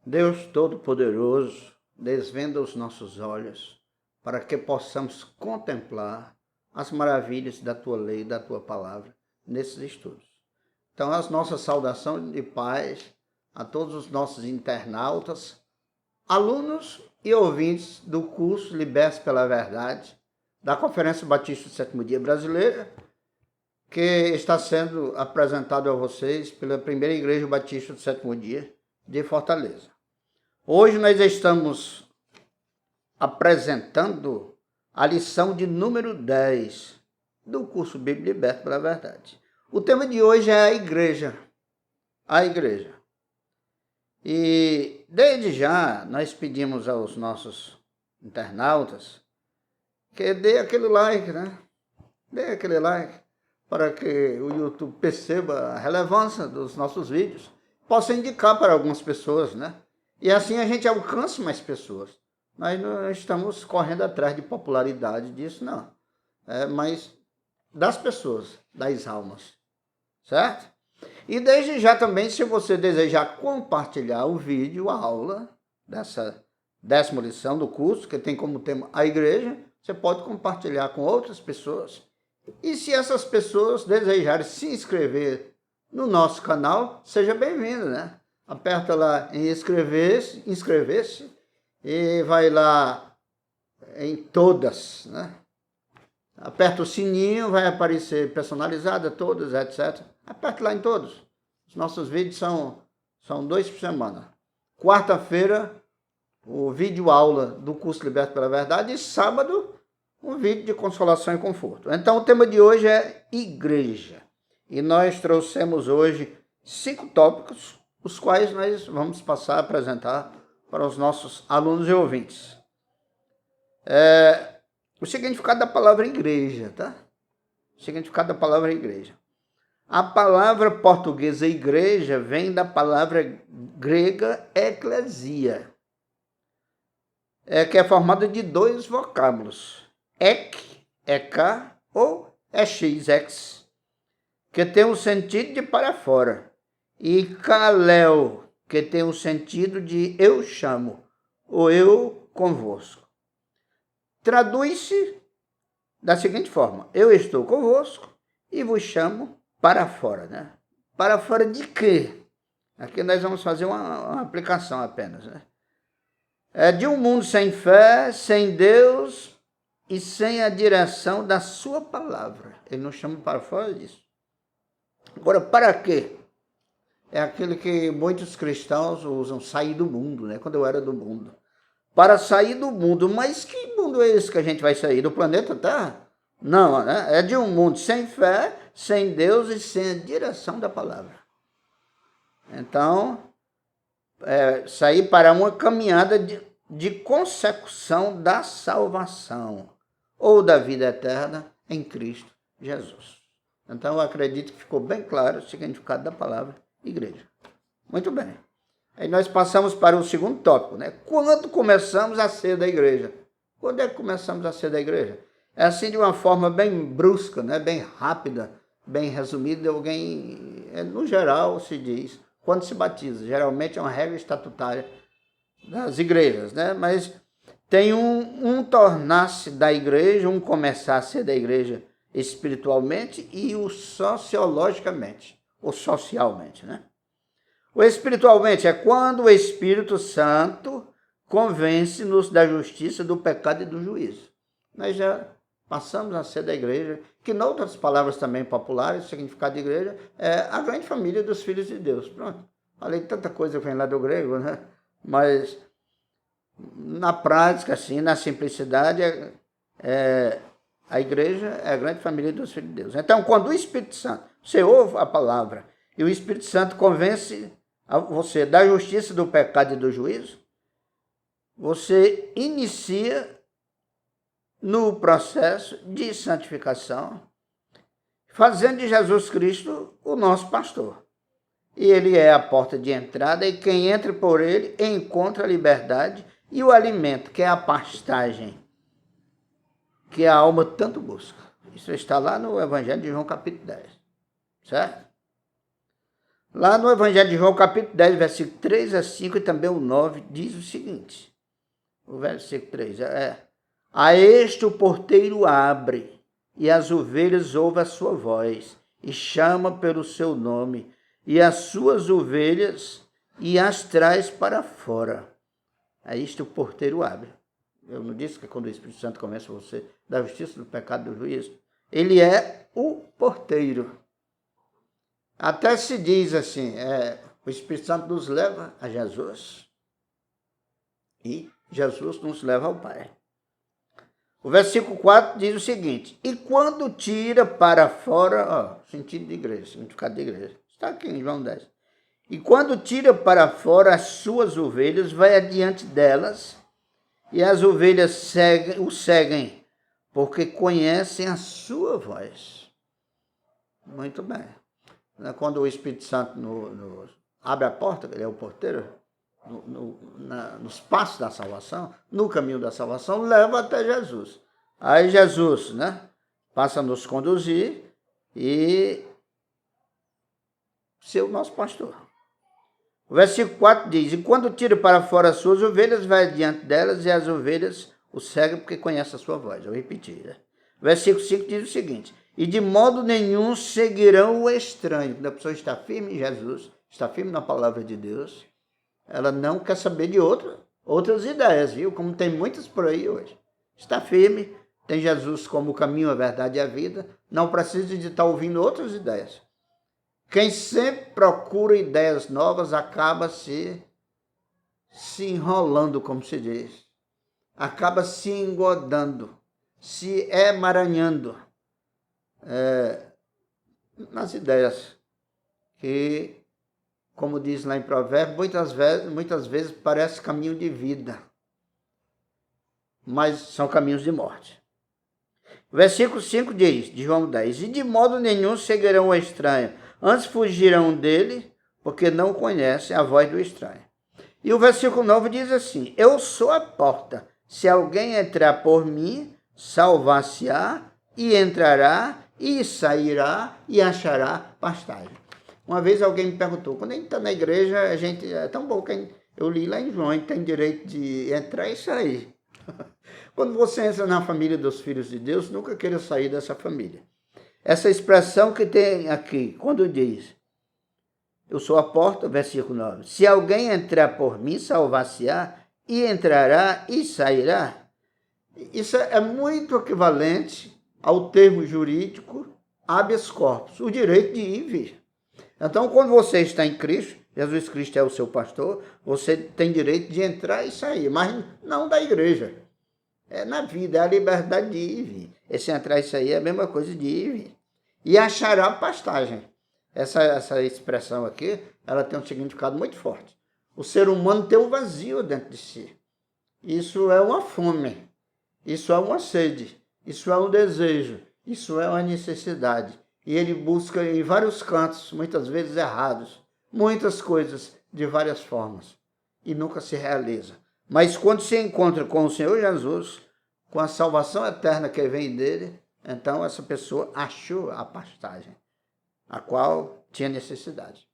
Deus Todo-Poderoso, desvenda os nossos olhos para que possamos contemplar as maravilhas da Tua lei e da Tua palavra nesses estudos. Então, as nossas saudações de paz a todos os nossos internautas, alunos e ouvintes do curso Libertos pela Verdade, da Conferência Batista do Sétimo Dia Brasileira, que está sendo apresentado a vocês pela Primeira Igreja Batista do Sétimo Dia de Fortaleza. Hoje nós estamos apresentando a lição de número 10 do curso Bíblia Liberto pela Verdade. O tema de hoje é a igreja. A igreja. E desde já nós pedimos aos nossos internautas que dê aquele like, né? Dê aquele like para que o YouTube perceba a relevância dos nossos vídeos, possa indicar para algumas pessoas, né? E assim a gente alcança mais pessoas. Nós não estamos correndo atrás de popularidade disso, não. Mas das pessoas, das almas, certo? E desde já também, se você desejar compartilhar o vídeo, a aula dessa 10ª lição do curso, que tem como tema a igreja, você pode compartilhar com outras pessoas. E se essas pessoas desejarem se inscrever no nosso canal, seja bem-vindo, né? Aperta lá em inscrever-se e vai lá em todas, né? Aperta o sininho, vai aparecer personalizada, todas, etc. Aperta lá em todos. Os nossos vídeos são 2 por semana. Quarta-feira, o vídeo aula do curso Liberto pela Verdade, e sábado, um vídeo de consolação e conforto. Então, o tema de hoje é igreja. E nós trouxemos hoje 5 tópicos, os quais nós vamos passar a apresentar para os nossos alunos e ouvintes. O significado da palavra igreja, tá? O significado da palavra igreja. A palavra portuguesa igreja vem da palavra grega eclesia, que é formada de 2 vocábulos, ek, eka, ou ex, ex, que tem o sentido de para fora, e kaleo, que tem o sentido de eu chamo, ou eu convosco. Traduz-se da seguinte forma: eu estou convosco e vos chamo para fora, né? Para fora de quê? Aqui nós vamos fazer uma aplicação apenas, né? É de um mundo sem fé, sem Deus e sem a direção da sua palavra. Ele nos chama para fora disso. Agora, para quê? É aquele que muitos cristãos usam, sair do mundo, né? Quando eu era do mundo. Para sair do mundo. Mas que mundo é esse que a gente vai sair? Do planeta Terra? Não, né? É de um mundo sem fé, sem Deus e sem a direção da palavra. Então, sair para uma caminhada de consecução da salvação ou da vida eterna em Cristo Jesus. Então, eu acredito que ficou bem claro o significado da palavra igreja. Muito bem. Aí nós passamos para o segundo tópico, né? Quando começamos a ser da igreja? Quando é que começamos a ser da igreja? É assim de uma forma bem brusca, né? Bem rápida, bem resumida. Alguém, no geral, se diz, quando se batiza. Geralmente é uma regra estatutária das igrejas, né? Mas tem um tornar-se da igreja, um começar a ser da igreja espiritualmente e o sociologicamente, ou socialmente, né? O espiritualmente é quando o Espírito Santo convence-nos da justiça, do pecado e do juízo. Nós já passamos a ser da igreja, que, em outras palavras também populares, o significado de igreja é a grande família dos filhos de Deus. Pronto. Falei tanta coisa que vem lá do grego, né? Mas, na prática, assim, na simplicidade, a igreja é a grande família dos filhos de Deus. Então, quando o Espírito Santo, você ouve a palavra, e o Espírito Santo convence a você da justiça, do pecado e do juízo, você inicia no processo de santificação, fazendo de Jesus Cristo o nosso pastor. E ele é a porta de entrada, e quem entra por ele encontra a liberdade e o alimento, que é a pastagem, que a alma tanto busca. Isso está lá no Evangelho de João, capítulo 10. Certo? Lá no Evangelho de João, capítulo 10, versículo 3 a 5 e também o 9, diz o seguinte. O versículo 3 a este o porteiro abre, e as ovelhas ouvem a sua voz, e chama pelo seu nome, e as suas ovelhas e as traz para fora. A este o porteiro abre. Eu não disse que quando o Espírito Santo convence você da justiça, do pecado, do juízo. Ele é o porteiro. Até se diz assim, o Espírito Santo nos leva a Jesus e Jesus nos leva ao Pai. O versículo 4 diz o seguinte, e quando tira para fora, sentido de igreja, significado de igreja, está aqui em João 10. E quando tira para fora as suas ovelhas, vai adiante delas, e as ovelhas o seguem, porque conhecem a sua voz. Muito bem. Quando o Espírito Santo abre a porta, ele é o porteiro, nos passos da salvação, no caminho da salvação, leva até Jesus. Aí Jesus, passa a nos conduzir e ser o nosso pastor. O versículo 4 diz, e quando tira para fora as suas ovelhas, vai diante delas e as ovelhas o seguem porque conhecem a sua voz. Eu repeti. O versículo 5 diz o seguinte, e de modo nenhum seguirão o estranho. Quando a pessoa está firme em Jesus, está firme na palavra de Deus, ela não quer saber de outras ideias, viu? Como tem muitas por aí hoje. Está firme, tem Jesus como o caminho, a verdade e a vida, não precisa de estar ouvindo outras ideias. Quem sempre procura ideias novas acaba se enrolando, como se diz. Acaba se engodando, se emaranhando nas ideias que, como diz lá em Provérbios, muitas vezes parece caminho de vida, mas são caminhos de morte. O versículo 5 diz, de João 10, e de modo nenhum seguirão o estranho, antes fugirão dele, porque não conhecem a voz do estranho. E o versículo 9 diz assim, eu sou a porta, se alguém entrar por mim, salvar-se-á, e entrará, e sairá, e achará pastagem. Uma vez alguém me perguntou, quando a gente está na igreja, é tão bom que eu li lá em João, a gente tem direito de entrar e sair. Quando você entra na família dos filhos de Deus, nunca queira sair dessa família. Essa expressão que tem aqui, quando diz, eu sou a porta, versículo 9, se alguém entrar por mim, salvar-se-á, e entrará e sairá. Isso é muito equivalente ao termo jurídico habeas corpus, o direito de ir e vir. Então, quando você está em Cristo, Jesus Cristo é o seu pastor, você tem direito de entrar e sair, mas não da igreja. É na vida, é a liberdade de ir e vir. Esse entrar e sair é a mesma coisa de ir e vir. E achará pastagem. Essa expressão aqui, ela tem um significado muito forte. O ser humano tem um vazio dentro de si. Isso é uma fome. Isso é uma sede. Isso é um desejo. Isso é uma necessidade. E ele busca em vários cantos, muitas vezes errados, muitas coisas de várias formas. E nunca se realiza. Mas quando se encontra com o Senhor Jesus, com a salvação eterna que vem dele, então essa pessoa achou a pastagem, a qual tinha necessidade.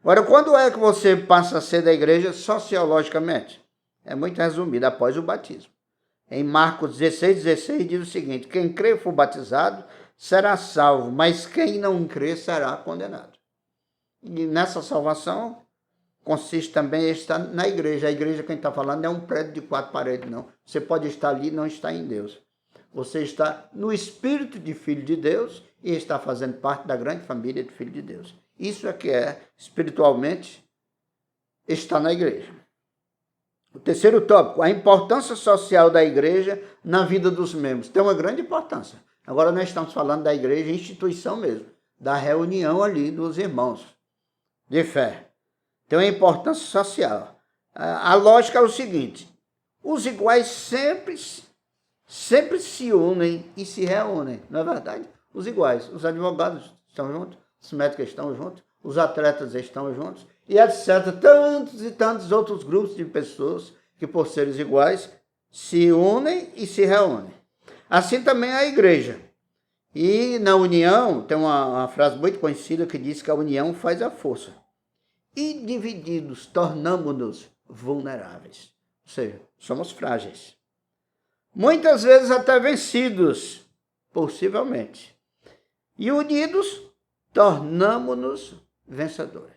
Agora, quando é que você passa a ser da igreja sociologicamente? É muito resumido, após o batismo. Em Marcos 16 diz o seguinte, quem crê e for batizado será salvo, mas quem não crê será condenado. E nessa salvação consiste também em estar na igreja. A igreja que a gente está falando não é um prédio de 4 paredes, não. Você pode estar ali e não estar em Deus. Você está no espírito de filho de Deus e está fazendo parte da grande família de filho de Deus. Isso é que é, espiritualmente, estar na igreja. O terceiro tópico, a importância social da igreja na vida dos membros. Tem uma grande importância. Agora nós estamos falando da igreja, instituição mesmo, da reunião ali dos irmãos de fé. Tem uma importância social. A lógica é o seguinte, os iguais sempre se unem e se reúnem, não é verdade? Os iguais, os advogados estão juntos, os médicos estão juntos, os atletas estão juntos, e etc. Tantos e tantos outros grupos de pessoas que, por seres iguais, se unem e se reúnem. Assim também a igreja. E na união, tem uma frase muito conhecida que diz que a união faz a força. e divididos tornamo-nos vulneráveis. Ou seja, somos frágeis. Muitas vezes até vencidos, possivelmente. E unidos, tornamo-nos vencedores.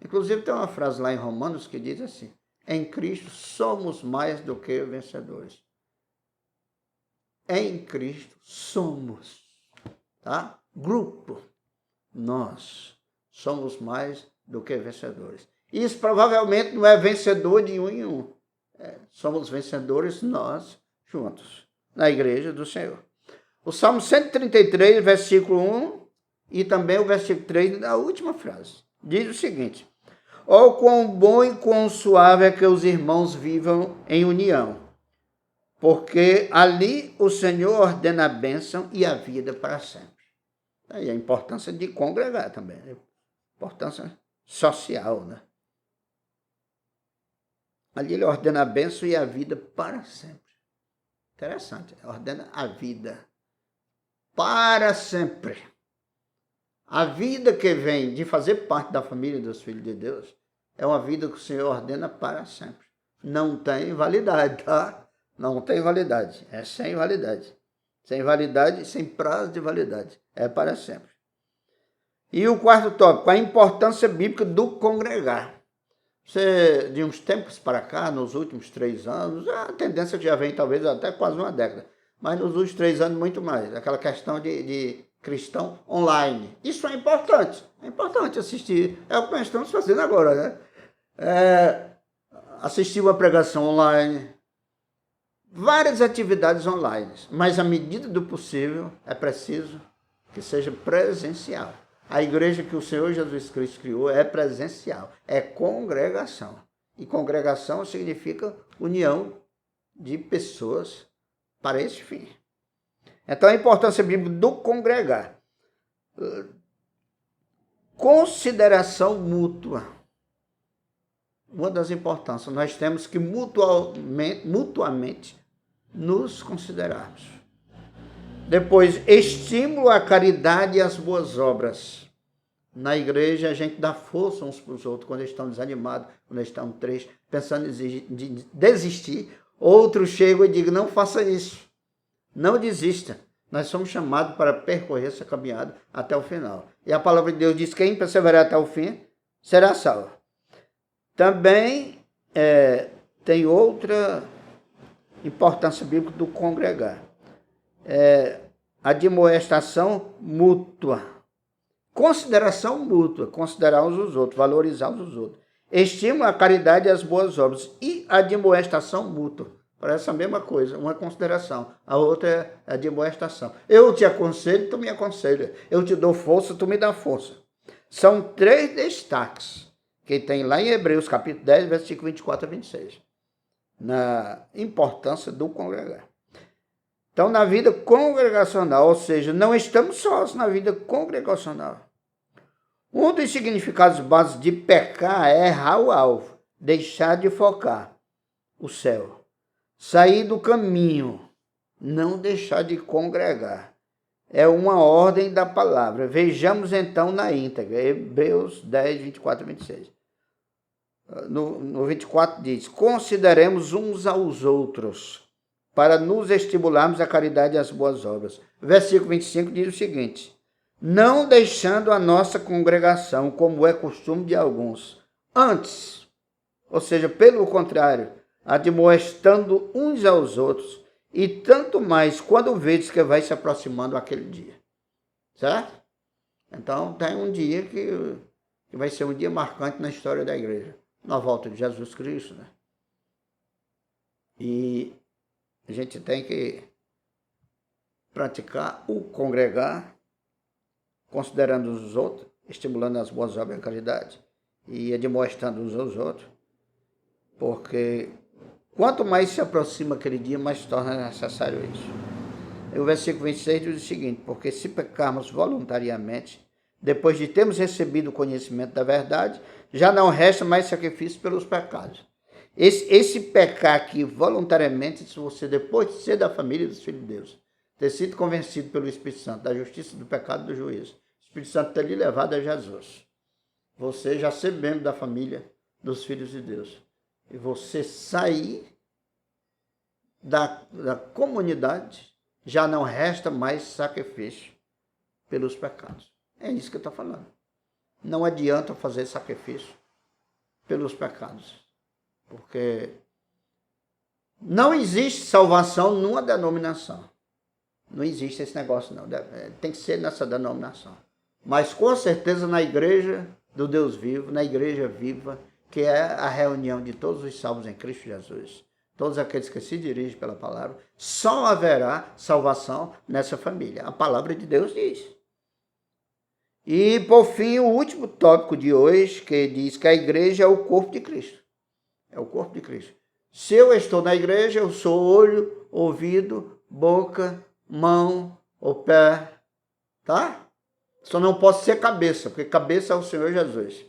Inclusive tem uma frase lá em Romanos que diz assim: em Cristo somos mais do que vencedores. Em Cristo somos, tá? Grupo, nós somos mais do que vencedores. Isso provavelmente não é vencedor de um em um. Somos vencedores nós juntos, na igreja do Senhor. O Salmo 133, versículo 1 e também o versículo 3 da última frase. Diz o seguinte: ó, quão bom e quão suave é que os irmãos vivam em união, porque ali o Senhor ordena a bênção e a vida para sempre. Aí a importância de congregar também, né? Importância social, né? Ali ele ordena a bênção e a vida para sempre. Interessante, ordena a vida para sempre. A vida que vem de fazer parte da família dos filhos de Deus é uma vida que o Senhor ordena para sempre. Não tem validade, tá? Não tem validade, é sem validade. Sem validade, sem prazo de validade. É para sempre. E o quarto tópico, a importância bíblica do congregar. Você, de uns tempos para cá, nos últimos 3 anos, a tendência que já vem talvez até quase uma década, mas nos últimos 3 anos muito mais, aquela questão de cristão online. Isso é importante assistir, é o que nós estamos fazendo agora, né? Assistir uma pregação online, várias atividades online, mas à medida do possível é preciso que seja presencial. A igreja que o Senhor Jesus Cristo criou é presencial, é congregação. E congregação significa união de pessoas para esse fim. Então a importância bíblica do congregar. Consideração mútua. Uma das importâncias, nós temos que mutuamente nos considerarmos. Depois, estímulo à caridade e às boas obras. Na igreja, a gente dá força uns para os outros quando eles estão desanimados, quando eles estão tristes, pensando em desistir. Outros chegam e dizem: não faça isso, não desista. Nós somos chamados para percorrer essa caminhada até o final. E a palavra de Deus diz: quem perseverar até o fim será salvo. Também tem outra importância bíblica do congregar. Admoestação mútua. Consideração mútua, considerar uns os outros, valorizar uns os outros. Estímulo à caridade e às boas obras. E admoestação mútua. Parece a mesma coisa, uma consideração. A outra é a admoestação. Eu te aconselho, tu me aconselha. Eu te dou força, tu me dá força. São 3 destaques que tem lá em Hebreus, capítulo 10, versículo 24 a 26. Na importância do congregar. Então, na vida congregacional, ou seja, não estamos sós na vida congregacional. Um dos significados básicos de pecar é errar o alvo, deixar de focar o céu, sair do caminho, não deixar de congregar. É uma ordem da palavra. Vejamos então na íntegra, Hebreus 10, 24 a 26. No 24 diz: consideremos uns aos outros, para nos estimularmos à caridade e às boas obras. Versículo 25 diz o seguinte: não deixando a nossa congregação, como é costume de alguns, antes, ou seja, pelo contrário, admoestando uns aos outros, e tanto mais quando vedes que vai se aproximando aquele dia. Certo? Então, tem um dia que vai ser um dia marcante na história da igreja, na volta de Jesus Cristo, né? E a gente tem que praticar o congregar, considerando os outros, estimulando as boas obras e a caridade, e admoestando uns aos outros, porque quanto mais se aproxima aquele dia, mais se torna necessário isso. E o versículo 26 diz o seguinte: porque se pecarmos voluntariamente, depois de termos recebido o conhecimento da verdade, já não resta mais sacrifício pelos pecados. Esse pecar aqui voluntariamente, se você, depois de ser da família dos filhos de Deus, ter sido convencido pelo Espírito Santo da justiça, do pecado e do juízo, o Espírito Santo ter lhe levado a Jesus. você já ser membro da família dos filhos de Deus. E você sair da comunidade, já não resta mais sacrifício pelos pecados. É isso que eu estou falando. Não adianta fazer sacrifício pelos pecados, porque não existe salvação numa denominação. Não existe esse negócio, não. Tem que ser nessa denominação. Mas com certeza na igreja do Deus vivo, na igreja viva, que é a reunião de todos os salvos em Cristo Jesus, todos aqueles que se dirigem pela palavra, só haverá salvação nessa família. A palavra de Deus diz. E, por fim, o último tópico de hoje, que diz que a igreja é o corpo de Cristo. É o corpo de Cristo. Se eu estou na igreja, eu sou olho, ouvido, boca, mão ou pé, tá? Só não posso ser cabeça, porque cabeça é o Senhor Jesus.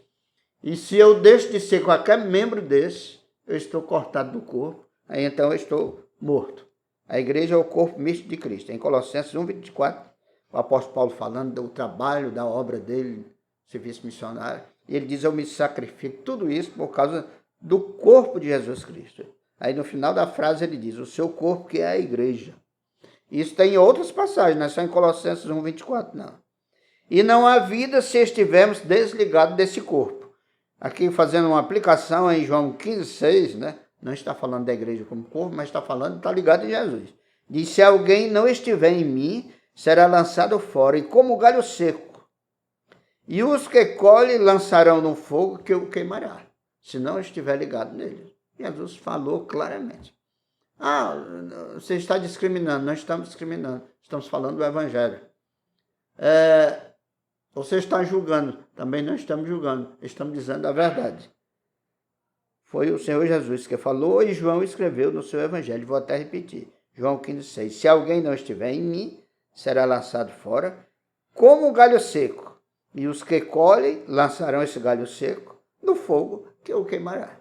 E se eu deixo de ser qualquer membro desse, eu estou cortado do corpo, aí então eu estou morto. A igreja é o corpo misto de Cristo. Em Colossenses 1:24, o apóstolo Paulo falando do trabalho, da obra dele, serviço missionário, e ele diz, eu me sacrifico, tudo isso por causa do corpo de Jesus Cristo. Aí no final da frase ele diz, o seu corpo que é a igreja. Isso tem em outras passagens, não é só em Colossenses 1:24, não. E não há vida se estivermos desligados desse corpo. Aqui fazendo uma aplicação em João 15:6, né? Não está falando da igreja como corpo, mas está ligado em Jesus. Diz, se alguém não estiver em mim, será lançado fora, e como galho seco. E os que colhem lançarão no fogo que o queimará, se não estiver ligado nele. Jesus falou claramente. Você está discriminando. Não estamos discriminando. Estamos falando do evangelho. Você está julgando. Também não estamos julgando. Estamos dizendo a verdade. Foi o Senhor Jesus que falou e João escreveu no seu evangelho. Vou até repetir. João 15:6. Se alguém não estiver em mim, será lançado fora, como um galho seco. E os que colhem lançarão esse galho seco no fogo que o queimará.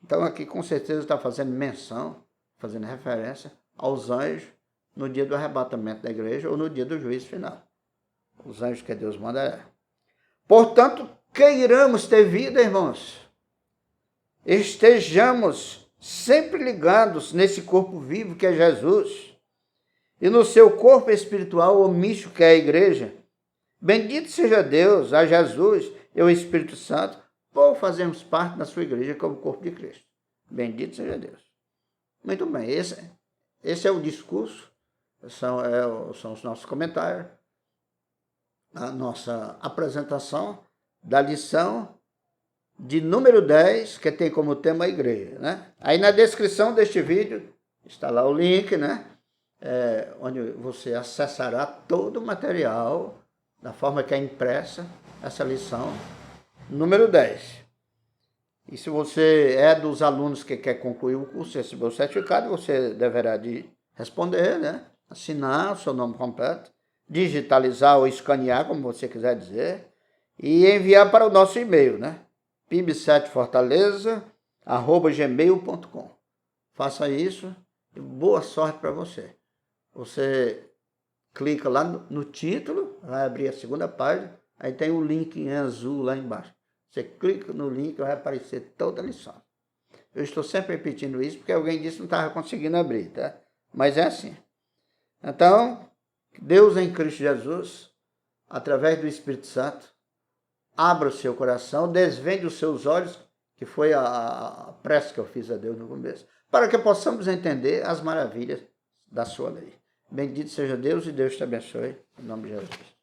Então aqui com certeza está fazendo menção, fazendo referência aos anjos no dia do arrebatamento da igreja ou no dia do juízo final. Os anjos que Deus manda. Portanto, queiramos ter vida, irmãos. Estejamos sempre ligados nesse corpo vivo que é Jesus e no seu corpo espiritual ou místico que é a igreja. Bendito seja Deus, a Jesus e o Espírito Santo, por fazermos parte da sua igreja como corpo de Cristo. Bendito seja Deus. Muito bem, esse é o discurso, são os nossos comentários, a nossa apresentação da lição de número 10, que tem como tema a igreja, né? Aí na descrição deste vídeo está lá o link, né? Onde você acessará todo o material da forma que é impressa essa lição número 10. E se você é dos alunos que quer concluir o curso, receber o certificado, você deverá de responder, né? Assinar o seu nome completo, digitalizar ou escanear, como você quiser dizer, e enviar para o nosso e-mail, né? pib7fortaleza@gmail.com. Faça isso e boa sorte para você. Você clica lá no título, vai abrir a segunda página, aí tem o link em azul lá embaixo. Você clica no link, vai aparecer toda a lição. Eu estou sempre repetindo isso, porque alguém disse que não estava conseguindo abrir, tá? Mas é assim. Então, Deus em Cristo Jesus, através do Espírito Santo, abra o seu coração, desvende os seus olhos, que foi a prece que eu fiz a Deus no começo, para que possamos entender as maravilhas da sua lei. Bendito seja Deus e Deus te abençoe, em nome de Jesus.